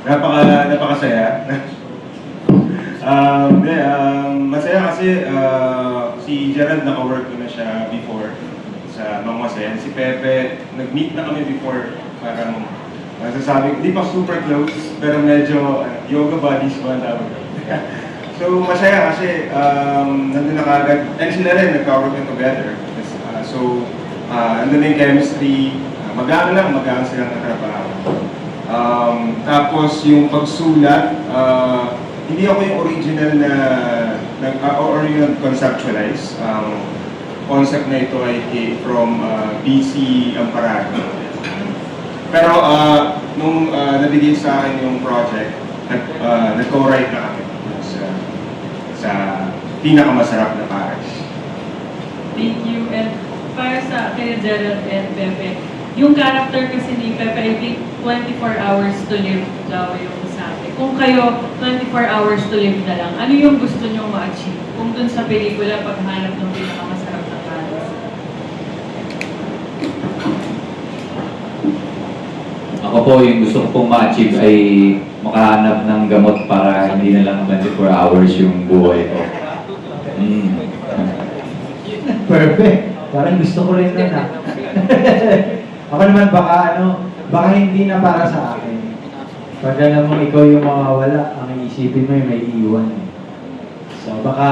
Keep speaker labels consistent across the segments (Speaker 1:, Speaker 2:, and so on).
Speaker 1: Napakasaya. Masaya kasi si Gerald naka-work ko na siya before sa Mang Masen. Si Pepe, nag-meet na kami before. Parang masasabi, hindi pa super close, pero medyo yoga buddies ba ang tawag. So masaya kasi nandun na kagad, and sila rin nagka-work na together. Nandun na yung chemistry, magaan silang natrabaho. Tapos yung pagsulat, hindi ako yung original or yung conceptualize. Concept na ito ay came from BC Amparado. Pero nung nabigay sa akin yung project, nag-co-write na kami sa pinakamasarap na pares.
Speaker 2: Thank you. And para sa akin, Gerald and Pepe, yung character kasi ni Pepe, I think 24 hours to live daw yung sabi. Kung kayo 24 hours to live na lang, ano yung gusto nyo ma-achieve? Kung dun sa pelikula, paghanap ng pinakamasarap na pares.
Speaker 3: Ako po, yung gusto ko pong ma-achieve ay makahanap ng gamot para hindi na lang 24 hours yung buhay ko.
Speaker 4: Perfect. Parang gusto ko rin nun ah. Ako naman baka hindi na para sa akin. Pag alam mo ikaw yung mawawala, ang iisipin mo yung may iwan. So baka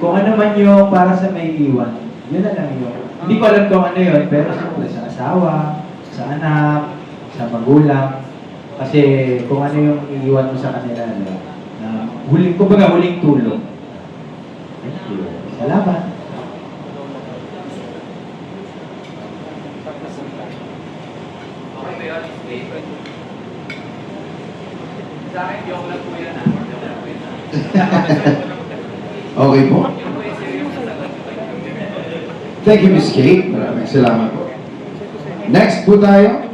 Speaker 4: kung ano man yung para sa may iwan, yun na lang yun. Hindi ko alam kung ano yun, pero siyempre sa asawa, sa anak, sa magulang. Kasi kung ano yung iiwan mo sa kanila, na huling tulong. Thank you. Salamat.
Speaker 5: Okay po. Thank you, Ms. Kate. Maraming salamat po. Next po tayo,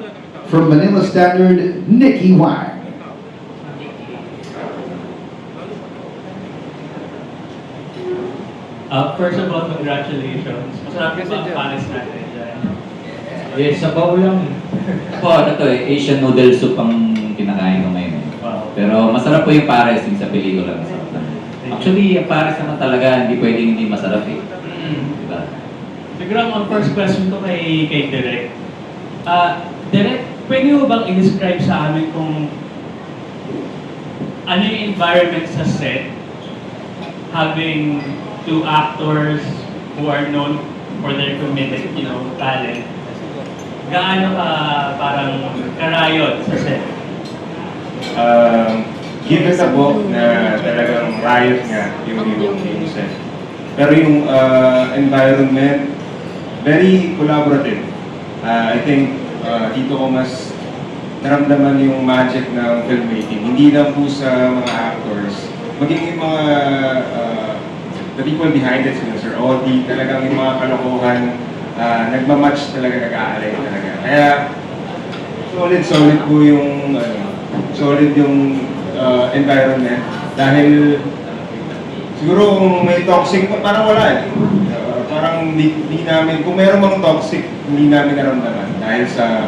Speaker 5: from Manila Standard, Nikki Wang.
Speaker 6: First of all, congratulations. Masarap yung mga panis natin dyan.
Speaker 4: Yes, sabaw lang.
Speaker 3: Po, ano to eh, Asian noodle soup ang kinakain ko ngayon.
Speaker 6: Wow.
Speaker 3: Pero masarap po yung pares yung sa pelikula. Masarap na. Actually, yung pares naman talaga, hindi pwedeng hindi masarap eh. Diba?
Speaker 6: Siguro ang first question ko kay Direk. Direk, pwede mo bang i-describe sa amin kung ano yung environment sa set having two actors who are known for their committed, talent? Gaano ka parang karayot sa set?
Speaker 1: Given na po na talagang riot nga yung set. Pero yung environment, very collaborative. I think dito ko mas naramdaman yung magic ng filmmaking. Hindi lang po sa mga actors, maging yung mga the people behind it, sila Sir Odi, talagang yung mga kalokohan, nagmamatch talaga, nag-aalay talaga. Kaya solid po yung solid yung environment dahil siguro kung may toxic, parang wala eh. Parang di namin, kung mayroong mga toxic, hindi namin naramdaman dahil sa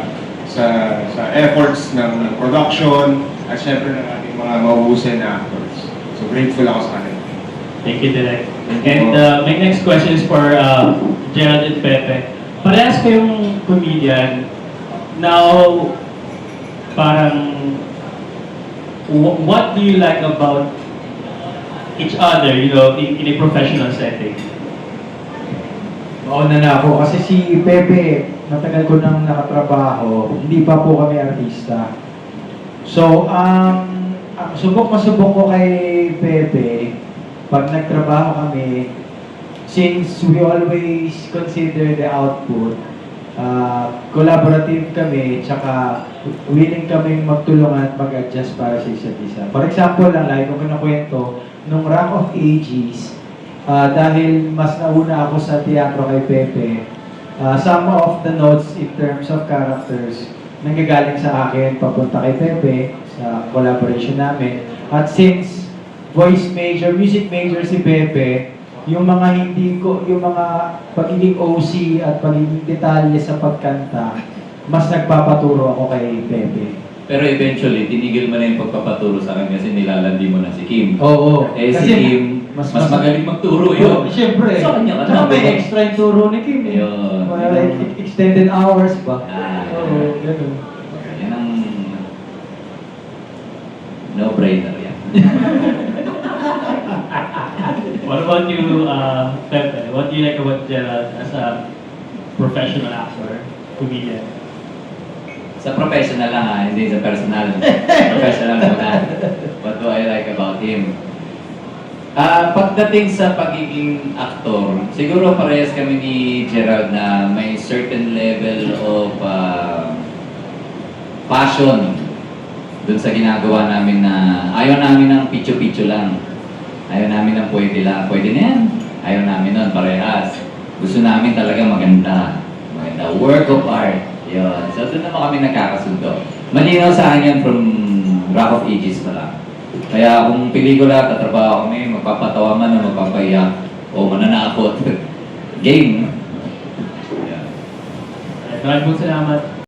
Speaker 1: efforts ng production at syempre ng ating mga mahuhusay na actors. So grateful ako sa kanila.
Speaker 6: Thank you, Direk. And my next question is for Gerald and Pepe. Parehas kayong comedian. Now, parang, what do you like about each other, in a professional setting?
Speaker 4: Mauna na ako kasi si Pepe, matagal ko nang nakatrabaho, hindi pa po kami artista. So, ang masubok ko kay Pepe, pag nagtrabaho kami, since we always consider the output, collaborative kami, tsaka willing kaming magtulungan at mag-adjust para sa isa't isa. For example lang, like kung kinakwento, nung Rock of Ages, dahil mas nauna ako sa teatro kay Pepe, some of the notes in terms of characters nanggagaling sa akin, papunta kay Pepe, sa collaboration namin. At since music major si Pepe, yung mga pagiging OC at pagiging detalye sa pagkanta, mas nagpapaturo ako kay Pepe.
Speaker 3: Pero eventually, tinigil mo na yung pagpapaturo sa akin kasi nilalandi mo na si Kim.
Speaker 4: Oo.
Speaker 3: Eh si
Speaker 4: Kasi
Speaker 3: Kim, mas magaling magturo yun.
Speaker 4: Siyempre.
Speaker 3: Sa kanya ka
Speaker 4: Tsaka
Speaker 3: na.
Speaker 4: may extra yung turo ni Kim. Eh.
Speaker 3: Yun.
Speaker 4: Para extended hours ba?
Speaker 3: Ah.
Speaker 4: Oo, ganun.
Speaker 3: Yan ang no-brainer yan.
Speaker 6: What about you, Pepe? What do you like about Gerald as a professional actor, comedian?
Speaker 3: Sa professional lang hindi sa personal. Professional muna. What do I like about him? Pagdating sa pagiging aktor, siguro parehas kami ni Gerald na may certain level of passion dun sa ginagawa namin na ayaw namin ng picture-picture lang. Ayaw namin ng pwede lang. Pwede na yan. Ayaw namin nun, parehas. Gusto namin talaga maganda. Maganda. Work of art. Yun. So doon naman kami nagkakasundo. Malinaw sa akin yan from Rock of Ages pa lang. Kaya kung pelikula, tatrabaho kami, magpapatawa man o magpapaiyak o mananakot. Game. Yeah.
Speaker 6: Maraming salamat.